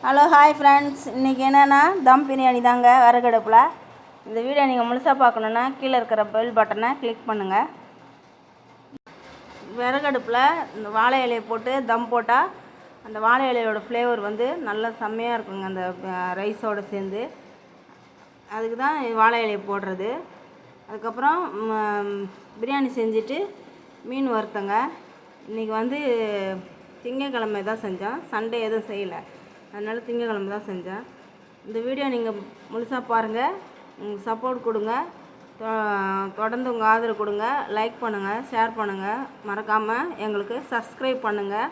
Hello hi friends, இன்றைக்கி என்னென்னா தம் பிரியாணி தாங்க விறகடுப்பில். இந்த வீடியோ நீங்கள் முழுசாக பார்க்கணுன்னா கீழே இருக்கிற பெல் பட்டனை கிளிக் பண்ணுங்கள். விறகடுப்பில் இந்த வாழை இலையை போட்டு தம் போட்டால் அந்த வாழை இலையோட ஃப்ளேவர் வந்து நல்லா செம்மையாக இருக்குங்க அந்த ரைஸோடு சேர்ந்து. அதுக்கு தான் வாழை இலையை போடுறது. அதுக்கப்புறம் பிரியாணி செஞ்சுட்டு மீன் வறுத்தங்க. இன்றைக்கி வந்து திங்கக்கிழமை தான் செஞ்சோம், சண்டே எதுவும் செய்யலை, அதனால் திங்கக்கிழமை தான் செஞ்சேன். இந்த வீடியோ நீங்கள் முழுசாக பாருங்கள், உங்களுக்கு சப்போர்ட் கொடுங்க, தொடர்ந்து உங்கள் ஆதரவு கொடுங்க, லைக் பண்ணுங்கள், ஷேர் பண்ணுங்கள், மறக்காமல் எங்களுக்கு சப்ஸ்கிரைப் பண்ணுங்கள்.